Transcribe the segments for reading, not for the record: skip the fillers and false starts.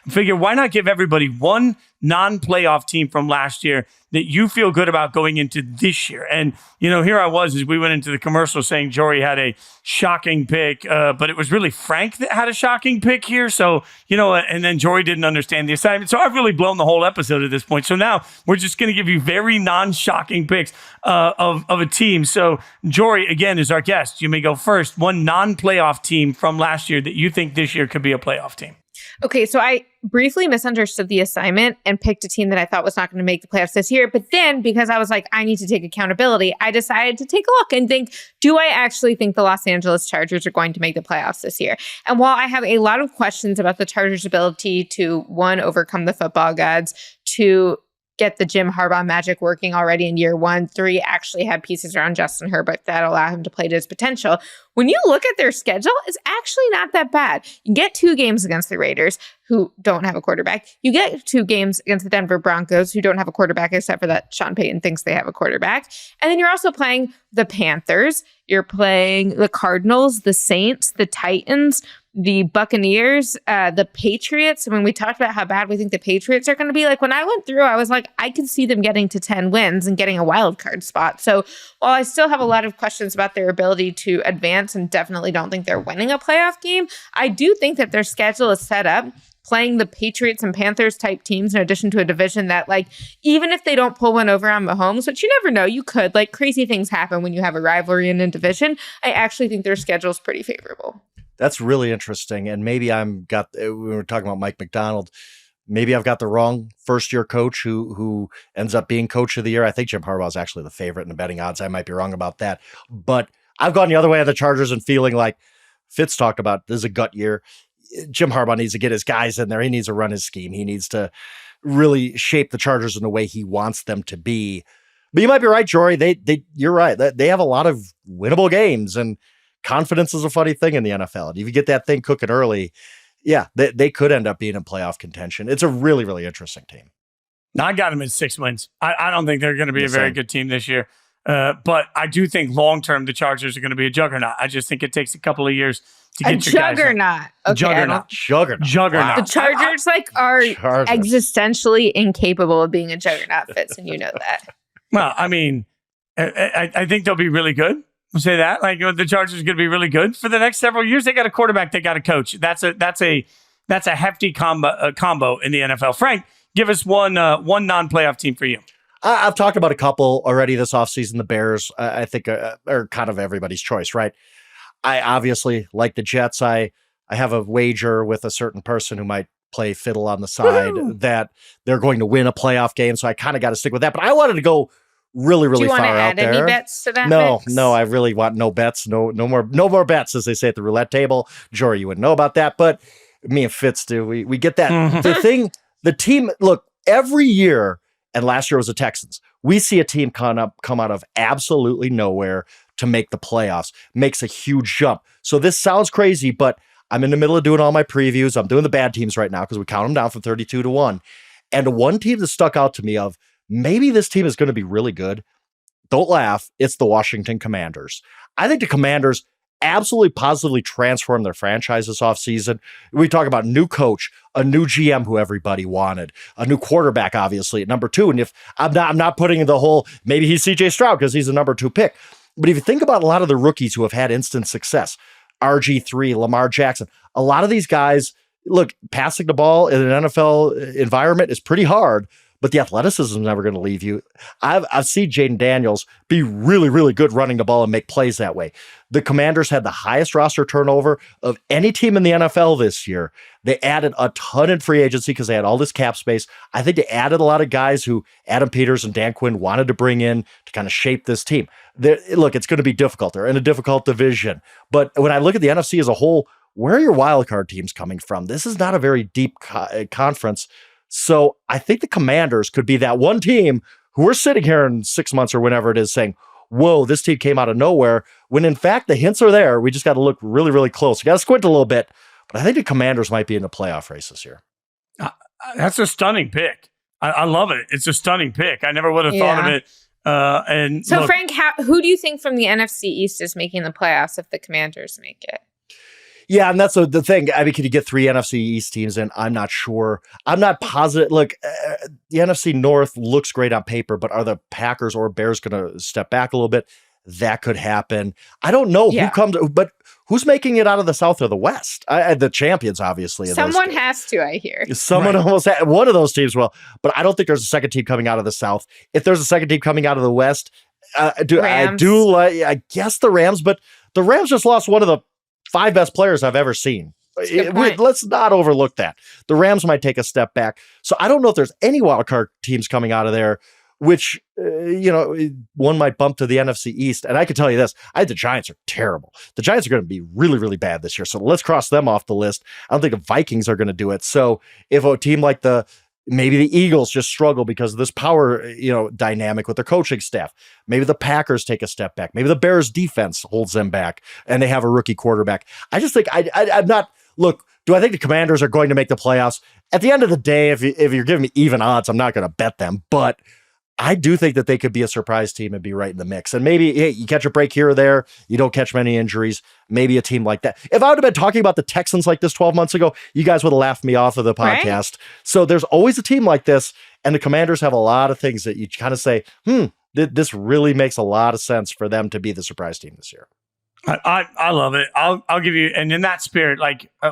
Figure, why not give everybody one non-playoff team from last year that you feel good about going into this year? And, here I was as we went into the commercial saying Jori had a shocking pick, but it was really Frank that had a shocking pick here. So, and then Jori didn't understand the assignment. So I've really blown the whole episode at this point. So now we're just going to give you very non-shocking picks of a team. So Jori, again, is our guest. You may go first. One non-playoff team from last year that you think this year could be a playoff team. Okay, so I briefly misunderstood the assignment and picked a team that I thought was not going to make the playoffs this year. But then, because I was like, I need to take accountability, I decided to take a look and think, do I actually think the Los Angeles Chargers are going to make the playoffs this year? And while I have a lot of questions about the Chargers' ability to, one, overcome the football gods, two, get the Jim Harbaugh magic working already in year one, three, actually have pieces around Justin Herbert that allow him to play to his potential. When you look at their schedule, it's actually not that bad. You get 2 games against the Raiders, who don't have a quarterback. You get 2 games against the Denver Broncos, who don't have a quarterback, except for that Sean Payton thinks they have a quarterback. And then you're also playing the Panthers. You're playing the Cardinals, the Saints, the Titans, the Buccaneers, the Patriots. When we talked about how bad we think the Patriots are going to be, like when I went through, I was like, I could see them getting to 10 wins and getting a wild card spot. So while I still have a lot of questions about their ability to advance and definitely don't think they're winning a playoff game, I do think that their schedule is set up playing the Patriots and Panthers type teams in addition to a division that, like, even if they don't pull one over on Mahomes, which you never know, you could, like, crazy things happen when you have a rivalry in a division, I actually think their schedule is pretty favorable. That's really interesting. And maybe we were talking about Mike McDonald. Maybe I've got the wrong first-year coach who ends up being coach of the year. I think Jim Harbaugh is actually the favorite in the betting odds. I might be wrong about that. But I've gone the other way on the Chargers and feeling like Fitz talked about this is a gut year. Jim Harbaugh needs to get his guys in there. He needs to run his scheme. He needs to really shape the Chargers in the way he wants them to be. But you might be right, Jori. You're right. They have a lot of winnable games, and confidence is a funny thing in the NFL. And if you get that thing cooking early, yeah, they could end up being in playoff contention. It's a really, really interesting team. Now, I got them at 6 wins. I don't think they're going to be a very good team this year. But I do think long-term, the Chargers are going to be a juggernaut. I just think it takes a couple of years to get your guys. Okay, juggernaut. Juggernaut. The Chargers are existentially incapable of being a juggernaut, Fitz, and you know that. Well, I mean, I think they'll be really good. We'll say that. Like, the Chargers are going to be really good for the next several years. They got a quarterback. They got a coach. That's a hefty combo in the NFL. Frank, give us one non-playoff team for you. I've talked about a couple already this offseason. The Bears, I think, are kind of everybody's choice, right? I obviously like the Jets. I have a wager with a certain person who might play fiddle on the side that they're going to win a playoff game. So I kind of got to stick with that. But I wanted to go really, really far out there. Do you want to add any bets to that? No, I really want no bets. No more bets, as they say at the roulette table. Jori, you wouldn't know about that, but me and Fitz do. We get that. The team, look, every year, and last year was the Texans, we see a team come out of absolutely nowhere to make the playoffs, makes a huge jump. So this sounds crazy, but I'm in the middle of doing all my previews. I'm doing the bad teams right now because we count them down from 32-1. And one team that stuck out to me of, maybe this team is going to be really good. Don't laugh. It's the Washington Commanders. I think the Commanders absolutely positively transformed their franchise this offseason. We talk about new coach, a new GM who everybody wanted, a new quarterback, obviously, at number 2. And if I'm not putting in the whole, maybe he's CJ Stroud because he's the number 2 pick. But if you think about a lot of the rookies who have had instant success, RG3, Lamar Jackson, a lot of these guys, look, passing the ball in an NFL environment is pretty hard, but the athleticism is never going to leave you. I've seen Jaden Daniels be really, really good running the ball and make plays that way. The Commanders had the highest roster turnover of any team in the NFL this year. They added a ton in free agency because they had all this cap space. I think they added a lot of guys who Adam Peters and Dan Quinn wanted to bring in to kind of shape this team. Look, it's going to be difficult. They're in a difficult division. But when I look at the NFC as a whole, where are your wildcard teams coming from? This is not a very deep conference. So I think the Commanders could be that one team who we're sitting here in 6 months or whenever it is saying, whoa, this team came out of nowhere, when in fact the hints are there. We just got to look really, really close. We got to squint a little bit, but I think the Commanders might be in the playoff race this year. That's a stunning pick. I love it. It's a stunning pick. I never would have thought of it. So look, Frank, who do you think from the NFC East is making the playoffs if the Commanders make it? Yeah, and that's the thing. I mean, can you get 3 NFC East teams in? I'm not sure. I'm not positive. Look, the NFC North looks great on paper, but are the Packers or Bears going to step back a little bit? That could happen. I don't know who comes, but who's making it out of the South or the West? The champions, obviously. Someone has to, I hear. Someone almost had, one of those teams will, but I don't think there's a second team coming out of the South. If there's a second team coming out of the West, I guess the Rams, but the Rams just lost one of the 5 best players I've ever seen. Let's not overlook that. The Rams might take a step back. So I don't know if there's any wildcard teams coming out of there, which, one might bump to the NFC East. And I can tell you this, I think the Giants are terrible. The Giants are going to be really, really bad this year. So let's cross them off the list. I don't think the Vikings are going to do it. So if a team like maybe the Eagles just struggle because of this power, dynamic with their coaching staff. Maybe the Packers take a step back. Maybe the Bears defense holds them back and they have a rookie quarterback. I just think I'm not, look, do I think the Commanders are going to make the playoffs? At the end of the day, if you're giving me even odds, I'm not going to bet them, but I do think that they could be a surprise team and be right in the mix. And maybe, hey, you catch a break here or there. You don't catch many injuries. Maybe a team like that. If I would have been talking about the Texans like this 12 months ago, you guys would have laughed me off of the podcast. Right? So there's always a team like this. And the Commanders have a lot of things that you kind of say, this really makes a lot of sense for them to be the surprise team this year. I love it. I'll give you, and in that spirit,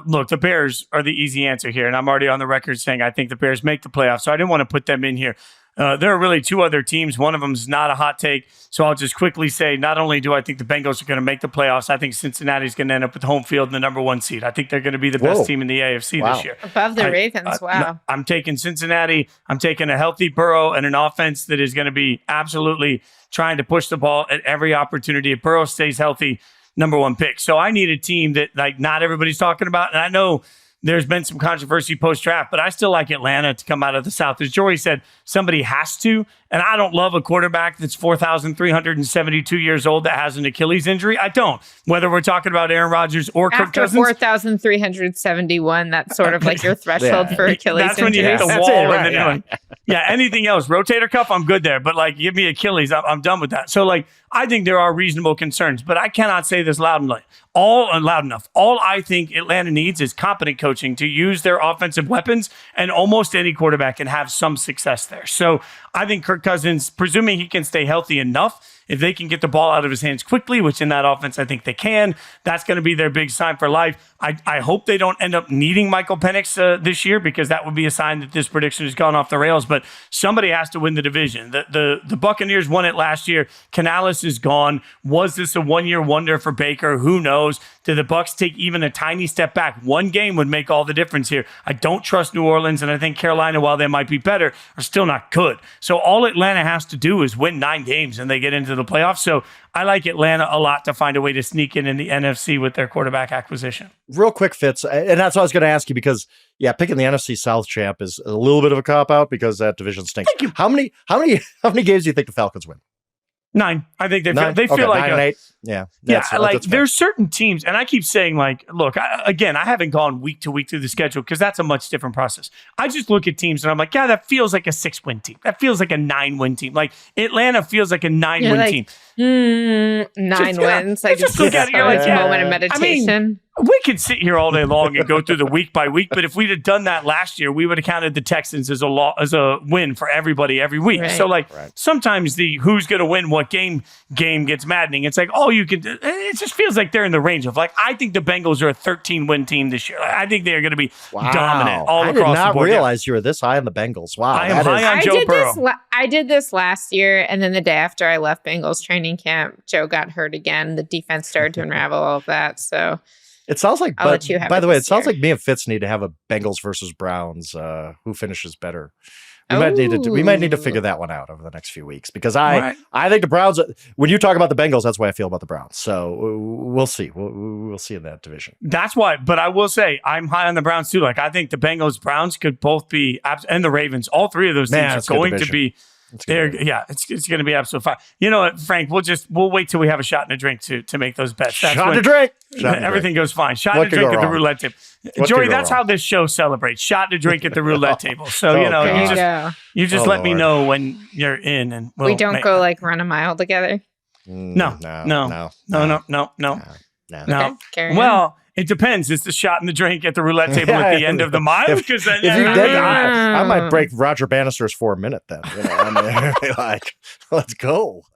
look, the Bears are the easy answer here. And I'm already on the record saying I think the Bears make the playoffs. So I didn't want to put them in here. There are really 2 other teams. One of them is not a hot take. So I'll just quickly say, not only do I think the Bengals are going to make the playoffs, I think Cincinnati's going to end up with home field in the number 1 seed. I think they're going to be the best team in the AFC this year. Above the Ravens. Wow. I'm taking Cincinnati. I'm taking a healthy Burrow and an offense that is going to be absolutely trying to push the ball at every opportunity. If Burrow stays healthy, number 1 pick. So I need a team that not everybody's talking about. And I know there's been some controversy post-draft, but I still like Atlanta to come out of the South. As Jori said, somebody has to. And I don't love a quarterback that's 4,372 years old that has an Achilles injury. I don't. Whether we're talking about Aaron Rodgers or Kirk Cousins. After 4,371, that's sort of like your threshold for Achilles That's when you hit the wall. And then anything else, rotator cuff, I'm good there. But give me Achilles, I'm done with that. So I think there are reasonable concerns, but I cannot say this loud enough. All I think Atlanta needs is competent coaching to use their offensive weapons, and almost any quarterback can have some success there. So I think Kirk Cousins, presuming he can stay healthy enough, if they can get the ball out of his hands quickly, which in that offense I think they can, that's going to be their big sign for life. I hope they don't end up needing Michael Penix this year, because that would be a sign that this prediction has gone off the rails. But somebody has to win the division. The Buccaneers won it last year. Canales is gone. Was this a one-year wonder for Baker? Who knows? Did the Bucs take even a tiny step back? One game would make all the difference here. I don't trust New Orleans, and I think Carolina, while they might be better, are still not good. So all Atlanta has to do is win 9 games, and they get into the playoffs. So I like Atlanta a lot to find a way to sneak in the NFC with their quarterback acquisition. Real quick, Fitz, and that's what I was going to ask you, because picking the NFC South champ is a little bit of a cop out because that division stinks. Thank you. How many games do you think the Falcons win? 9. I think they feel like 9 and 8. Yeah. There's certain teams, and I keep saying, look, I haven't gone week to week through the schedule because that's a much different process. I just look at teams and I'm like, that feels like a 6-win team. That feels like a 9-win team. Atlanta feels like a 9-win team. 9 wins. I just look at it, you're like, moment of meditation. We could sit here all day long and go through the week by week, but if we'd have done that last year, we would have counted the Texans as a win for everybody every week. Right. So sometimes the who's going to win what game gets maddening. It's it just feels like they're in the range of I think the Bengals are a 13-win team this year. I think they are going to be dominant all across the board. I did not realize you were this high on the Bengals. Wow. I am high on Joe Burrow. I did this last year, and then the day after I left Bengals training camp, Joe got hurt again. The defense started to unravel all of that. So it sounds like, by the way, it sounds like me and Fitz need to have a Bengals versus Browns. Who finishes better? We might need to figure that one out over the next few weeks, because I think the Browns, when you talk about the Bengals, that's why I feel about the Browns. So we'll see. We'll see in that division. That's why. But I will say I'm high on the Browns too. I think the Bengals, Browns could both be, and the Ravens, all 3 of those teams are going to be. It's going to be absolutely fine. You know what, Frank? We'll wait till we have a shot and a drink to make those bets. Shot and a drink. Everything goes fine. Shot and a drink at the roulette table. Jori, that's how this show celebrates. Shot and a drink at the roulette table. So you just let me know when you're in, and we don't go run a mile together. No. Okay, Well, It depends. It's the shot in the drink at the roulette table at the end of the mile. Because then, if you did, I might break Roger Bannister's 4 minute then. You know, I mean, like, let's go.